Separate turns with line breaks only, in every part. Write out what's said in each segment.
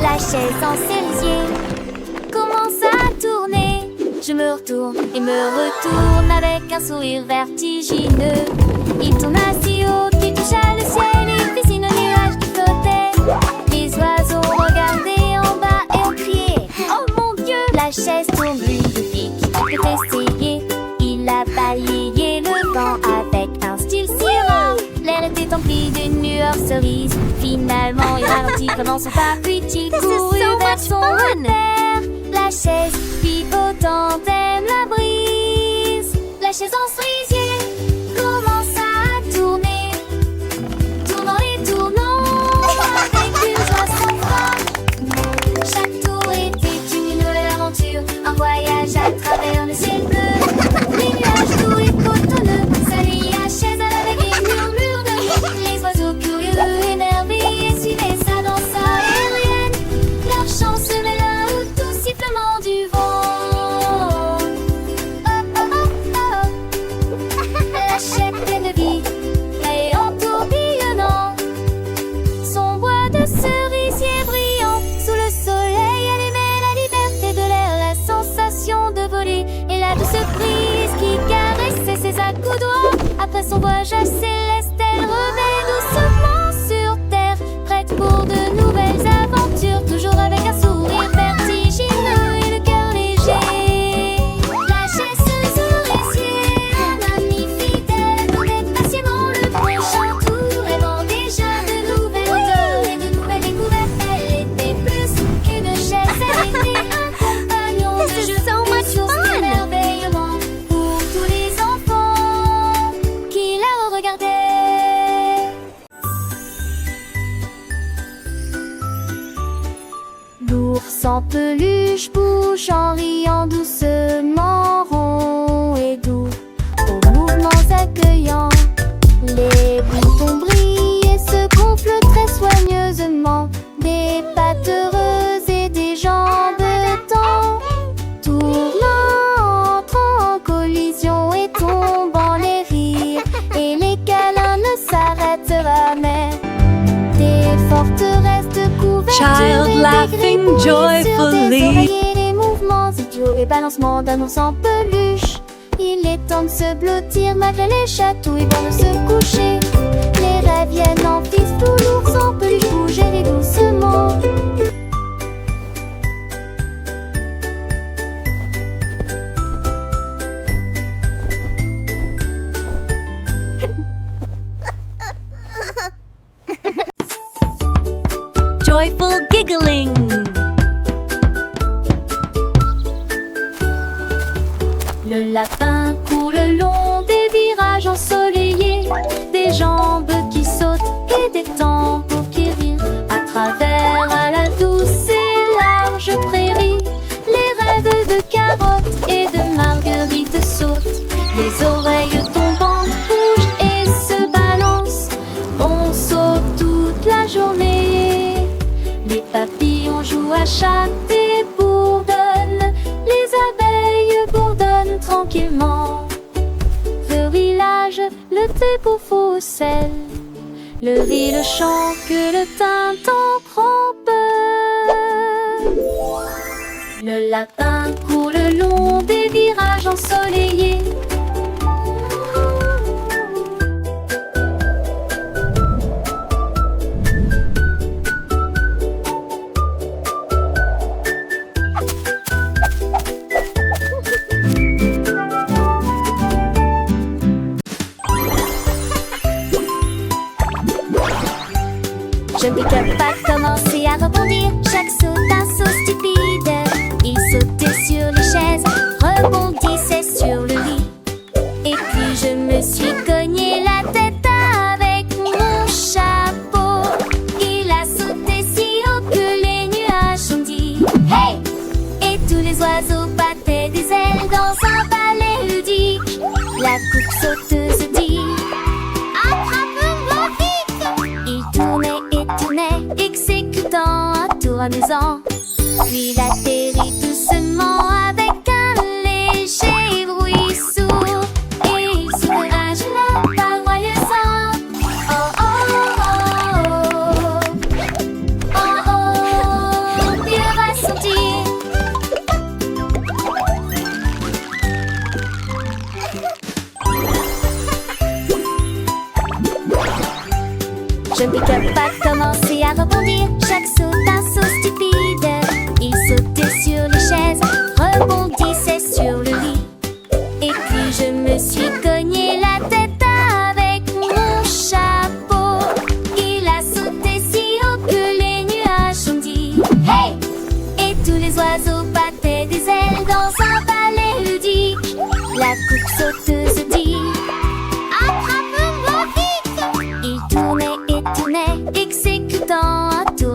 La chaise en cerisier commence à tourner. Je me retourne et me retourne avec un sourire vertigineux. Il tourne si haut qu'il toucha le ciel et dessine un nuage qui flottait. Les oiseaux regardaient en bas et ont crié: oh mon Dieu! La chaise tourne lui de pique, il peut essayer. Il a balayé le vent avec un style si rare. L'air était empli d'une lueur cerise. Finalement il ralentit pendant son parapluie. Il courut vers son repère. La chaise pivotant aime la brise. La chaise en cerisier commence à tourner, tournant et tournant avec une joie sans fin. Chaque tour était une nouvelle aventure, un voyage à travers le ciel bleu. Les nuages doux et cotonneux s'alliaient à chaise avec les murmures de nuit. Les oiseaux curieux, émerveillés, suivaient sa danse aérienne. Leur chant se mêla au doux sifflement du vent. Oh, oh, oh, oh. La chaise pleine de vie et en tourbillonnant. Son bois de cerisier brillant sous le soleil allumait la liberté de l'air, la sensation de voler et la douce brise qui caressait ses accoudoirs. Après son voyage céleste, elle revint doucement sur terre, prête pour de nouvelles aventures, toujours avec un sourire vertigineux et le cœur léger. La chaise cerisier, un ami fidèle, attendait patiemment le prochain tour, rêvant déjà de nouvelles odeurs et de nouvelles découvertes. Elle était plus qu'une chaise, elle était un compagnon de jeu, une source d'émerveillement pour tous les enfants qui la regardaient. L'ours en peluche bouge en riant doucement, rond et doux, aux mouvements accueillants. Les boutons brillent et se gonflent très soigneusement, des pattes heureuses et des jambes tend, tournant, entrant en collision et tombant les rires, et les câlins ne s'arrêtent jamais. Des forteresses de couvertures
Child
et des
laughing
grippes sur des
joyfully.
oreillers, les mouvements idiots et balancements d'un ours en peluche. Il est temps de se blottir malgré les chatouilles avant de se coucher. Les rêves viennent en fistou, l'ours en peluche bouge et rit doucement.
Joyful giggling.
Le lapin court le long des virages ensoleillés, des jambes qui sautent et des tambours qui rirent. À travers à la douce et large prairie, les rêves de carottes et de marguerites sautent. Les oreilles tombantes bougent et se balancent. On saute toute la journée. Les papillons jouent à chaque et bourdonnent. Les abeilles bourdonnent tranquillement. Le village, le thé pour sel, le riz, le chant que le tintant prend peur. Le lapin court le long des virages ensoleillés. Je pique pas commencer à rebondir. Chaque saut un saut stupide. Il sautait sur les chaises, rebondissait sur le lit. Et puis je me suis cogné la tête avec mon chapeau. Il a sauté si haut que les nuages ont dit hey! Et tous les oiseaux battaient des ailes dans un ballet ludique. La coupe sauteuse dit attrape-moi vite! Il tournait, exécutant un tour amusant. Puis il atterrit doucement avec un léger bruit sourd. Et il soulage la paroisse. Oh oh oh oh. Oh oh.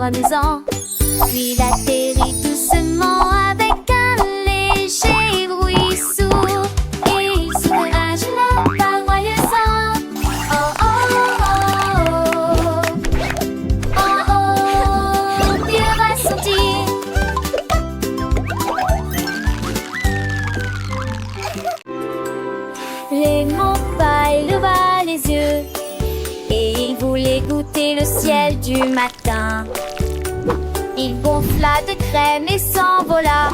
amusant. Puis il atterrit doucement avec un léger bruit sourd. Et il s'ouvre un gelé par joyeusement. Oh oh oh, oh oh, puis il va sortir. Lémon Paille leva les yeux et il voulait goûter le ciel du matin. Il gonfla de crème et s'envola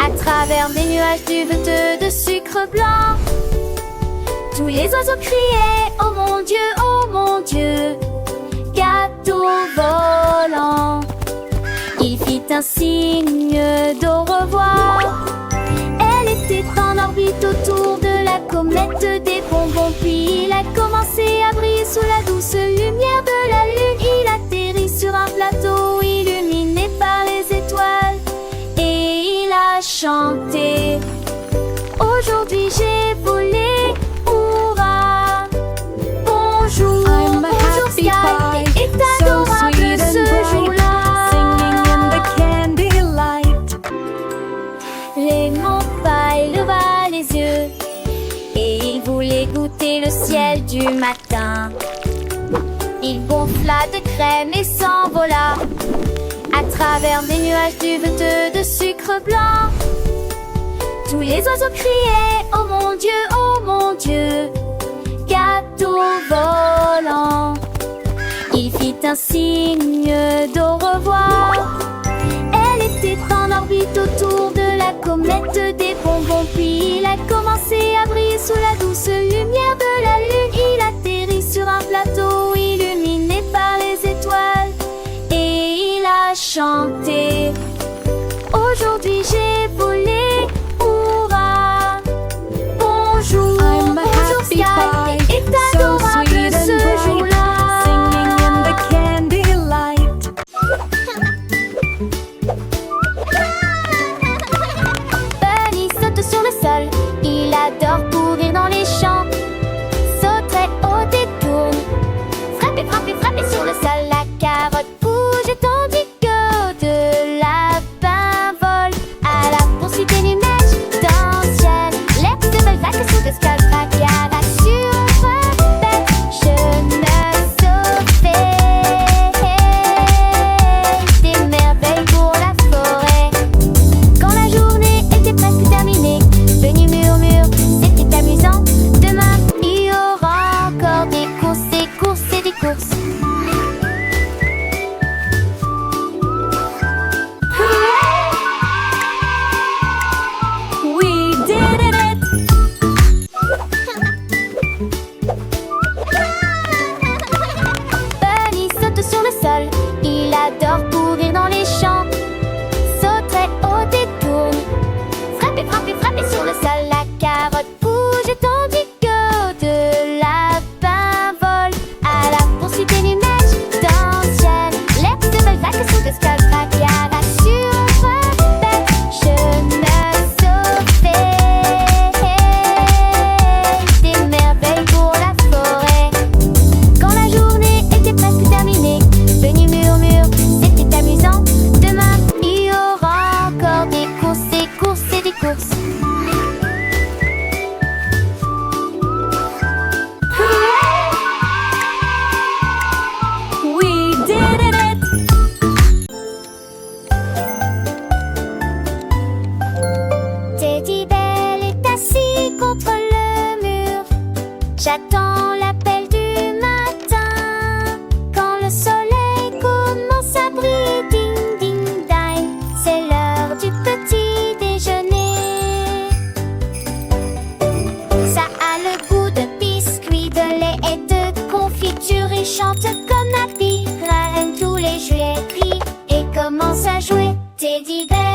à travers des nuages duveteux de sucre blanc. Tous les oiseaux criaient « Oh mon Dieu, gâteau volant !» Il fit un signe d'au revoir. Elle était en orbite autour de la comète des bonbons. Puis il a commencé à briller sous la douce lumière de la lune. Il atterrit sur un plateau illuminé par les étoiles et il a chanté. Aujourd'hui j'ai volé, hurrah! Bonjour,
I'm a
bonjour
happy
Sky,
pie,
et
so
adorable
sweet and
ce
bright,
jour-là.
singing in the candy light.
Lémon Paille leva les yeux et il voulait goûter le ciel du matin. Il gonfla de crème et s'envola à travers des nuages duveteux de sucre blanc. Tous les oiseaux criaient « Oh mon Dieu, gâteau volant !» Il fit un signe d'au revoir. Elle était en orbite autour de la comète des bonbons. Puis il a commencé à briller sous la douce lumière de la lune. Il atterrit sur un plateau illuminé par les étoiles et il a chanté. Aujourd'hui j'ai volé, hurrah! Bonjour,
I'm a
bonjour
happy
Sky,
pie,
et
so
adorable
sweet and
ce
bright,
jour-là.
singing in the candy light.
Bunny saute sur le sol, il adore courir dans les champs. Saute très haut et tourne, frapper, frapper, frapper sur le sol. La carotte bouge tandis que de lapin vole à la poursuite des nuages dans le ciel. L'air de belles vagues sous le sky, fracas sur bête, je me sauvais. Des merveilles pour la forêt. Quand la journée était presque terminée, Bunny murmure, c'était amusant. Demain, il y aura encore des courses, des courses et des courses.
We did it!
Bunny saute sur le sol, il adore courir dans les champs. Saute très haut et tourne, frapper, frapper, frapper sur le sol. La carotte bouge tandis que de lapin vole à la poursuite des nuages dans le ciel. L'air de belles vagues sous le sky, fracas sur bête, je me sauvais. Des merveilles pour la forêt. Quand la journée était presque terminée, Bunny murmure, c'était amusant. Demain, il y aura encore des courses, des courses et des courses.
We did it!
Teddy Bell est assis contre le mur. J'attends l'appel du matin. Quand le soleil commence à briller, ding ding ding, c'est l'heure du petit déjeuner. Ça a le goût de biscuits, de lait et de confiture. Et chante comme Happy, tous les jouets crient et commence à jouer. Teddy Bell